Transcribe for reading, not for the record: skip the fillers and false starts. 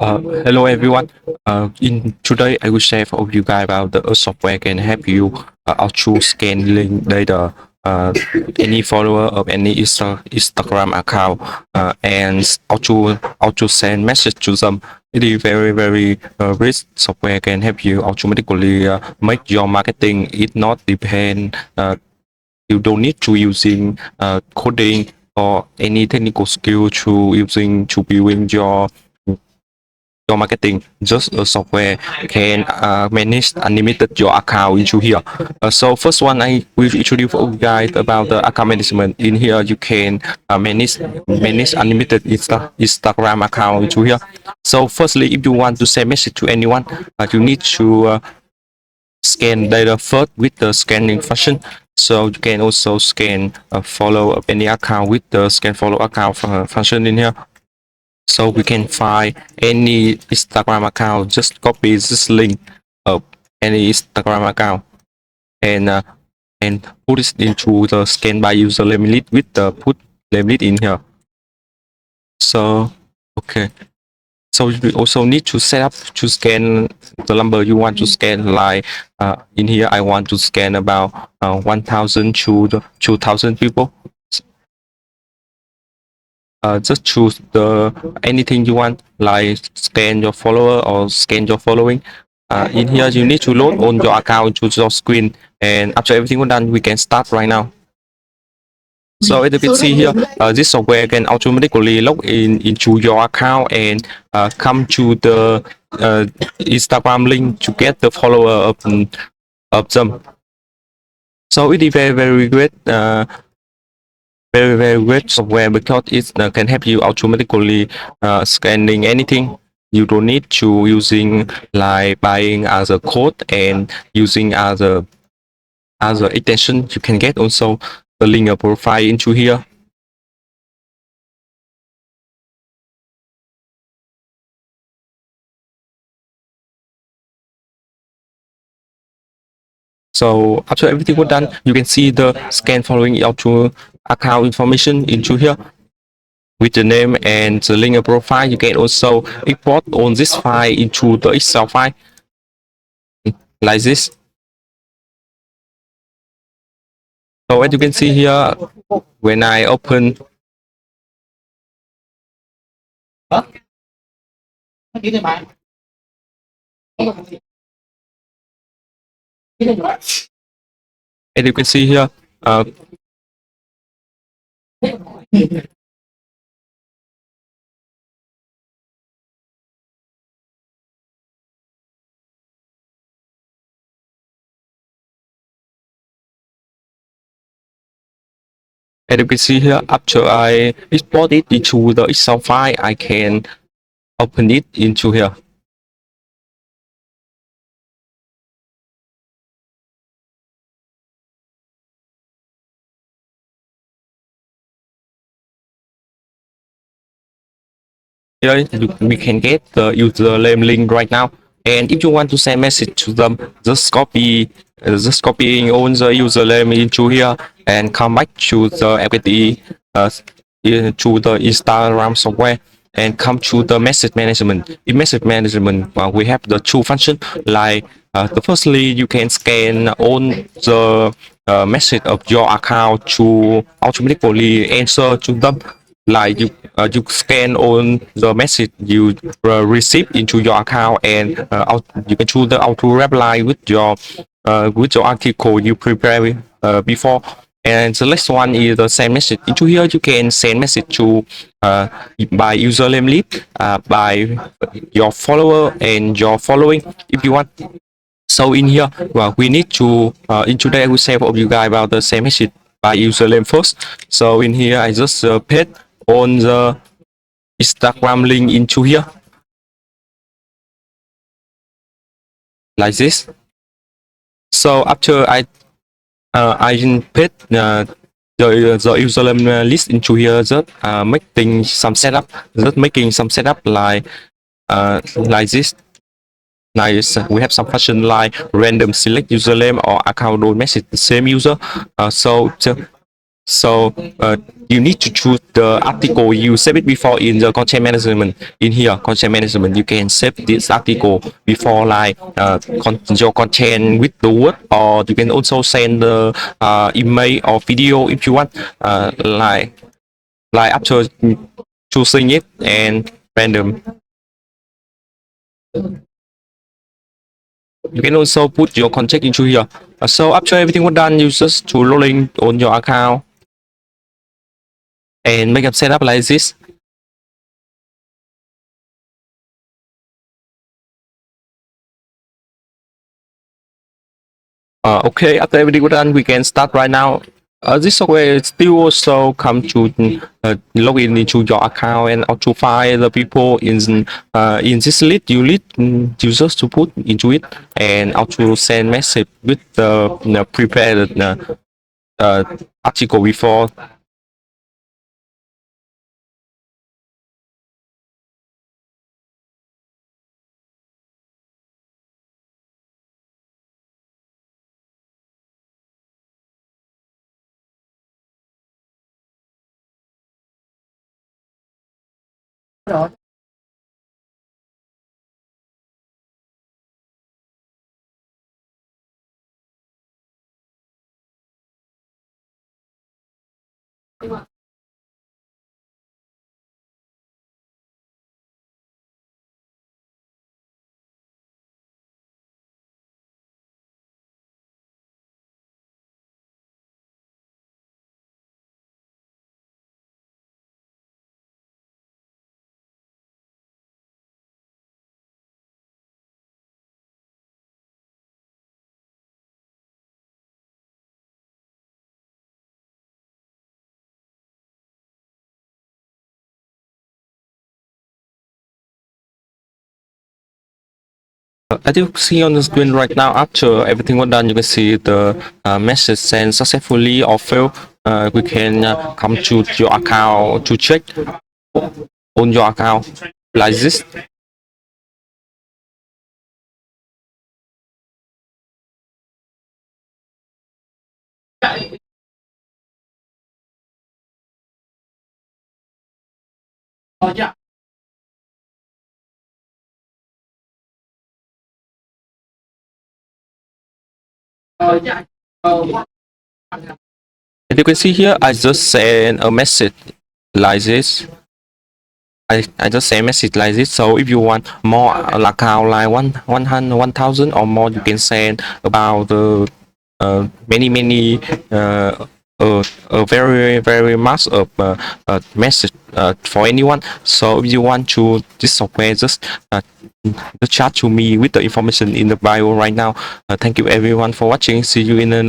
Hello everyone. In today, I will share with you guys about the software can help you auto scaling data. Any follower of any Instagram account and auto send message to them. It is very rich software can help you automatically make your marketing. It not depend. You don't need to using coding or any technical skill to using to building your marketing. Just a software can manage unlimited your account into here. So first one, I will introduce you guys about the account management. In here you can manage unlimited Instagram account into here. So firstly, if you want to send message to anyone, you need to scan data first with the scanning function. So you can also scan follow any account with the scan follow account function in here. So we can find any Instagram account, just copy this link of any Instagram account and and put it into the scan by user limit with the put limit in here. So okay. So you also need to set up to scan the number you want to scan. Like in here, I want to scan about 1,000 to 2,000 people. Just choose the anything you want, like scan your follower or scan your following. In here, you need to load on your account to your screen, and after everything is done, we can start right now. So as you can see here, this software can automatically log in into your account and come to the Instagram link to get the follower of them. So it is very great. Very great software because it can help you automatically scanning anything. You don't need to using like buying as a code and using as a extension. You can get also the link profile into here. So after everything was done, you can see the scan following auto account information into here with the name and the link profile. You can also import on this file into the Excel file like this. So as you can see here, when I open, as you can see here, as you can see here, after I export it into the Excel file, I can open it into here. Here we can get the username link right now. And if you want to send message to them, just copying all the username into here and come back to the FTE to the Instagram software and come to the message management. In message management, we have the two functions. Like the firstly, you can scan on the message of your account to automatically answer to them. Like you scan on the message you receive into your account and you can choose the auto reply with your article you prepare before. And the next one is the send message. Into here you can send message to by username list, by your follower and your following if you want. So in here, well, we need to in today I will share with you guys about the send message by username first. So in here I just paste on the Instagram link into here like this. So after I paste the username list into here, just making some setup like this. Nice. We have some function like random select username or account role message the same user. So So you need to choose the article you save it before in the content management. In here, content management, you can save this article before like your content with the word, or you can also send the email or video if you want. Like after choosing it and random, you can also put your contact into here. So after everything was done, you just to login on your account and make a setup like this. Okay, after everything done, we can start right now. This software still also come to log in into your account and also find the people in this list. You need users to put into it and also send message with the prepared uh, article before. As you see on the screen right now, after everything was done, you can see the message sent successfully or failed. We can come to your account to check on your account like this. And you can see here, I just send a message like this. I just send a message like this. So if you want more account like 1,000 or more, you can send about the many very much of message for anyone. So if you want to this software, just chat to me with the information in the bio right now. Thank you everyone for watching. See you in the